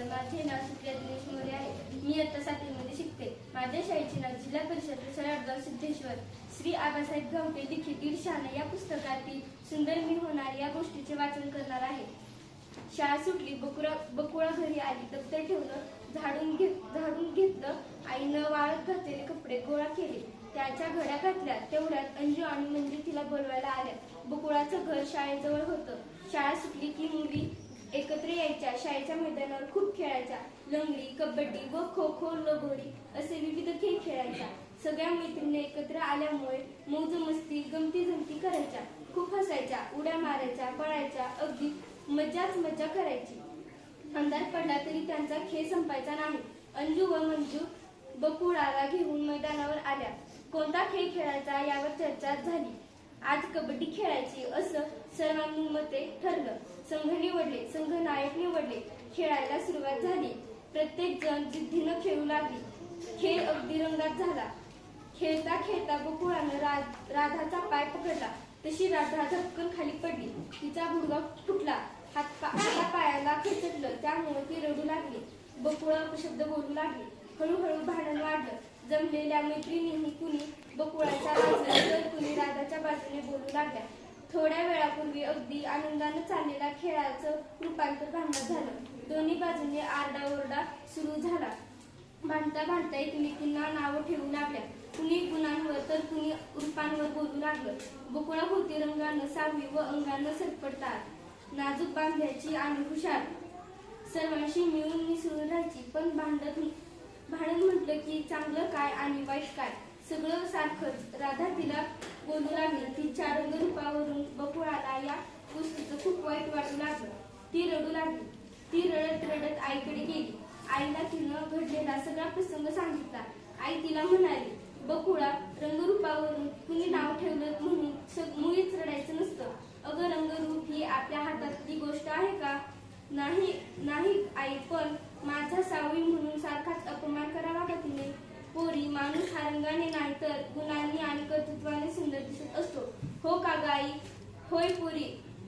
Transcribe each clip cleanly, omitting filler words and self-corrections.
नमस्कार, माझे नाव सुप्रिया दिनेश मोरे आहे. मी इयत्ता 7वी मध्ये शिकते. माझ्या शाळेचे नाव जिल्हा परिषद सराडगाव सिद्धेश्वर श्री आबासाहेब गावटे लिखित दीड शहाणा या पुस्तकातील सुंदर मी होणार या गोष्टीचे वाचन करणार आहे. शाळा सुटली, बकुळा घरी आली, दप्तर ठेवलं, झाडून घेतलं. आईनं वाळत घातलेले कपडे गोळा केले, त्याच्या घड्या घातल्या. तेवढ्यात अंजू आणि मंजू तिला बोलवायला आल्या. बकुळाचं घर शाळेजवळ होतं. शाळा सुटली की मुली एकत्र यायच्या, शाळेच्या मैदानावर खूप खेळायच्या. लंगडी, कबड्डी व खो खो, लगोरी असे विविध खेळ खेळायच्या. सगळ्या मैत्रिणी एकत्र आल्यामुळे मौज मस्ती, गमती जमती करायच्या. खूप हसायच्या, उड्या मारायच्या, पळायच्या, अगदी मज्जा करायची. अंधार पडला तरी त्यांचा खेळ संपायचा नाही. अंजू व मंजू बकुळाला घेऊन मैदानावर आल्या. कोणता खेळ खेळायचा यावर चर्चा झाली. आज कबड्डी खेळायची असं सर्वांनी मते ठरलं. संघ निवडले, संघ नायक निवडले. खेळायला सुरुवात झाली. प्रत्येक जण जिद्दीनं खेळू लागली. खेळ अगदी रंगात झाला. खेळता खेळता बकुळानं राधाचा पाय पकडला. तशी राधा धपकन खाली पडली. तिचा गुडघा फुटला. पायाला खेचटलं, त्यामुळे ती रडू लागली. बकुळा अपशब्द बोलू लागली. हळूहळू भांडण वाढलं. जमलेल्या मैत्रिणींनी कुणी बकुळाच्या बाजूने तर कुणी राधाच्या बाजूने बोलू लागल्या. थोड्या वेळापूर्वी अगदी आनंदानं चाललेल्या खेळाचं रूपांतर भांडणात झालं. दोन्ही बाजूने आरडाओरडा सुरू झाला. भांडता एकमेकींना नावं ठेवू लागल्या. कुणी गुणांवर तर कुणी रूपांवर बोलू लागलं. बकुळा होती रंगानं सावळी व अंगानं सरपटतात, नाजूक बांध्याची आणि हुशार. सर्वांशी मिळून मिसळून राहायची. पण भांडण म्हटलं की चांगलं काय आणि वाईट काय सगळं सारखंच. राधा तिला बोलू लागली. तिच्या रंगरूपावरून बकुळाला या गोष्टीचं खूप वाईट वाटू लागलं. ती रडू लागली. ती रडत आईकडे गेली. आईला तिनं घडलेला सगळा प्रसंग सांगितला. आई तिला म्हणाली, बकुळा, रंगरूपावरून कुणी नाव ठेवलं म्हणून मुळीच रडायचं नसतं. अगं, रंगरूप ही आपल्या हातातली गोष्ट आहे का? नाही आई, पण माझा सावळी म्हणून सारखाच अपमान करावा का तिने? पोरी, माणूस हा रंगाने नाही तर गुणांनी आणि कर्तृत्वाने सुंदर दिसत असतो. हो का ग आई? होय पोरी,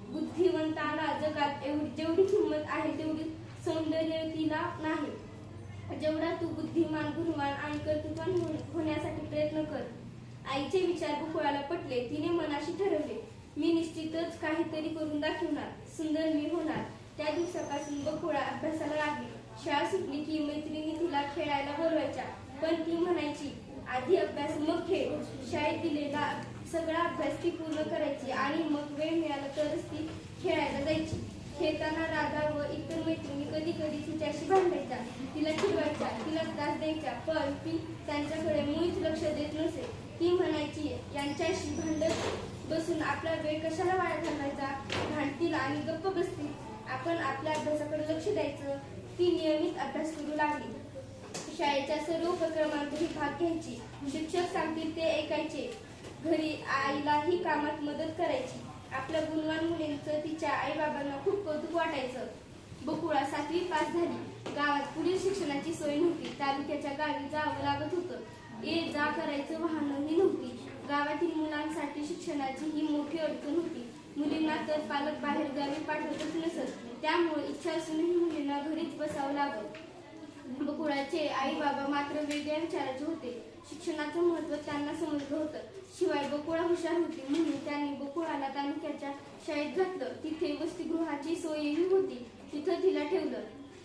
बुद्धिवंताला जगात जेवढी किंमत आहे तेवढी सौंदर्यवतीला नाही. जेवढा तू बुद्धिमान, गुणवान आणि कर्तृत्वान होण्यासाठी प्रयत्न कर. आईचे विचार बकुळाला पटले. तिने मनाशी ठरवले, मी निश्चितच काहीतरी करून दाखवणार, सुंदर मी होणार. त्या दिवसापासून बकुळा अभ्यासाला लागली. शाळा सुटली की मैत्रिणी तिला खेळायला बोलवायच्या, पण ती म्हणायची, आधी अभ्यास मग खेळ. शाळेत दिलेला सगळा अभ्यास ती पूर्ण करायची आणि मग वेळ मिळाला तरच ती खेळायला जायची. खेळताना राधा व इतर मैत्रिणी कधी कधी तिच्याशी भांडायच्या, तिला चिडवायच्या, तिला त्रास द्यायच्या, पण ती त्यांच्याकडे मुळीच लक्ष देत नसे. ती म्हणायची, यांच्याशी भांडत बसून आपला वेळ कशाला वाया घालवायचा? भांडतील आणि गप्प बसतील, आपण आपल्या अभ्यासाकडे लक्ष द्यायचं. ती नियमित अभ्यास करू लागली. शाळेच्या सर्व उपक्रमांतही भाग घ्यायची. शिक्षक सांगतील ते ऐकायचे. घरी आईलाही कामात मदत करायची. आपल्या गुणवान मुलींचं तिच्या आई बाबांना खूप कौतुक वाटायचं. बकुळा 7वी पास झाली. गावात पुढील शिक्षणाची सोय नव्हती. तालुक्याच्या गावी जावं लागत होतं. ये जा करायचं वाहनही नव्हती. गावातील मुलांसाठी शिक्षणाची ही मोठी अडचण होती. मुलींना तर पालक बाहेर गावी पाठवतच नसत. त्यामुळे इच्छा असूनही मुलींना घरीच बसावं लागत. बकुळाचे आई बाबा मात्र वेगळ्या विचाराचे होते. शिक्षणाचं महत्त्व त्यांना समजलं होतं. शिवाय बकुळा हुशार होती म्हणून त्यांनी बकुळाला तालुक्याच्या शाळेत घातलं. तिथे वसतिगृहाची सोयही होती. तिथं तिला ठेवलं.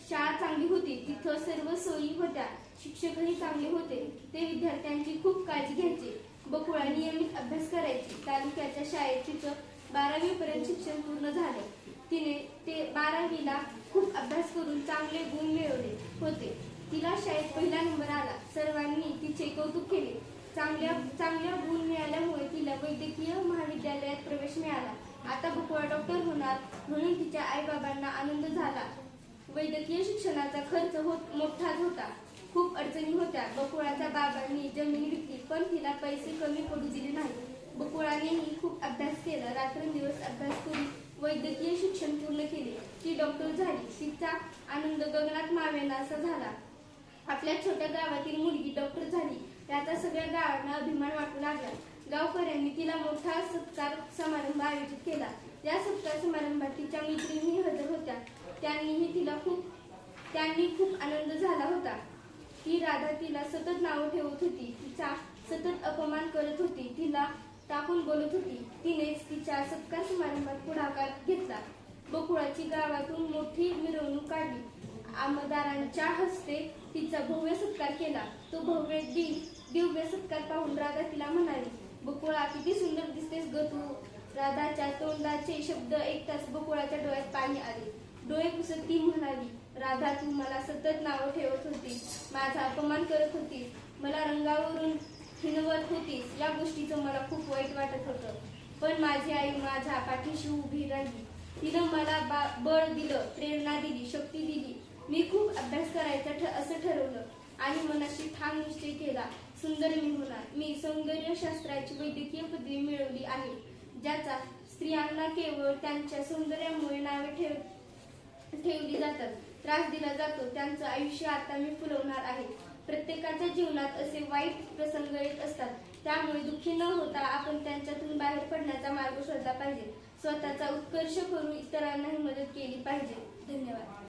शाळा चांगली होती. तिथं सर्व सोयी होत्या. शिक्षकही चांगले होते. ते विद्यार्थ्यांची खूप काळजी घ्यायचे. बकुळा नियमित अभ्यास करायची. तालुक्याच्या शाळेत तिचं 12वी पर्यंत शिक्षण पूर्ण झालं. तिने ते 12वीला खूप अभ्यास करून चांगले गुण मिळवले होते. तिला शाळेत पहिला नंबर आला. सर्वांनी तिचे कौतुक केले. चांगल्या गुण मिळाल्यामुळे तिला वैद्यकीय महाविद्यालयात प्रवेश मिळाला. आता बकुळा डॉक्टर होणार म्हणून तिच्या आई बाबांना आनंद झाला. वैद्यकीय शिक्षणाचा खर्च मोठाच होता. खूप अडचणी होत्या. बकुळाच्या बाबांनी जमीन विकली, पण तिला पैसे कमी पडू दिले नाही. बकुळानेही खूप अभ्यास केला. रात्रंदिवस अभ्यास करून वैद्यकीय शिक्षण पूर्ण केले. ती डॉक्टर झाली. तिचा आनंद गगनात मावेनासा झाला. आपल्या छोट्या गावातील मुलगी डॉक्टर झाली याचा सगळ्या गावांना अभिमान वाटू लागला. गावकऱ्यांनी तिला मोठा सत्कार समारंभ आयोजित केला. या सत्कार समारंभात तिच्या मैत्रिणी हजर होत्या. त्यांनीही तिला खूप स्त्रियांनी खूप आनंद झाला होता. ती राधा तिला सतत नावं ठेवत होती, तिचा सतत अपमान करत होती, तिला टाकून बोलत होती. तिनेच तिच्या सत्कार समारंभात पुढाकार घेतला. बकुळाची गावातून मोठी मिरवणूक काढली. आमदारांच्या हस्ते तिचा भव्य सत्कार केला. तो भव्य दिव्य सत्कार पाहून राधा तिला म्हणाली, बकुळा, किती सुंदर दिसतेस ग तू. राधाच्या तोंडाचे शब्द ऐकताच बकुळाच्या डोळ्यात पाणी आले. डोळे पुसत ती म्हणाली, राधा, तू मला सतत नावं ठेवत होतीस, माझा अपमान करत होतीस, मला रंगावरून हिणवत होतीस. या गोष्टीचं मला खूप वाईट वाटत होतं. पण माझी आई माझ्या पाठीशी उभी राहिली. तिनं मला बळ दिलं, प्रेरणा दिली, शक्ती दिली. मी खूप अभ्यास करायचा असं ठरवलं आणि मनाशी ठाम निश्चय केला. सुंदर मी होणार. मी सौंदर्यशास्त्राची वैद्यकीय पदवी मिळवली आहे, ज्याचा स्त्रियांना केवळ त्यांच्या सौंदर्यामुळे नावे ठेवली जातात, त्रास दिला जातो. त्यांचं आयुष्य आता मी फुलवणार आहे. प्रत्येकाच्या जीवनात असे वाईट प्रसंग येत असतात, त्यामुळे दुःखी न होता आपण त्यांच्यातून बाहेर पडण्याचा मार्ग शोधला पाहिजे. स्वतःचा उत्कर्ष करून इतरांनाही मदत केली पाहिजे. धन्यवाद.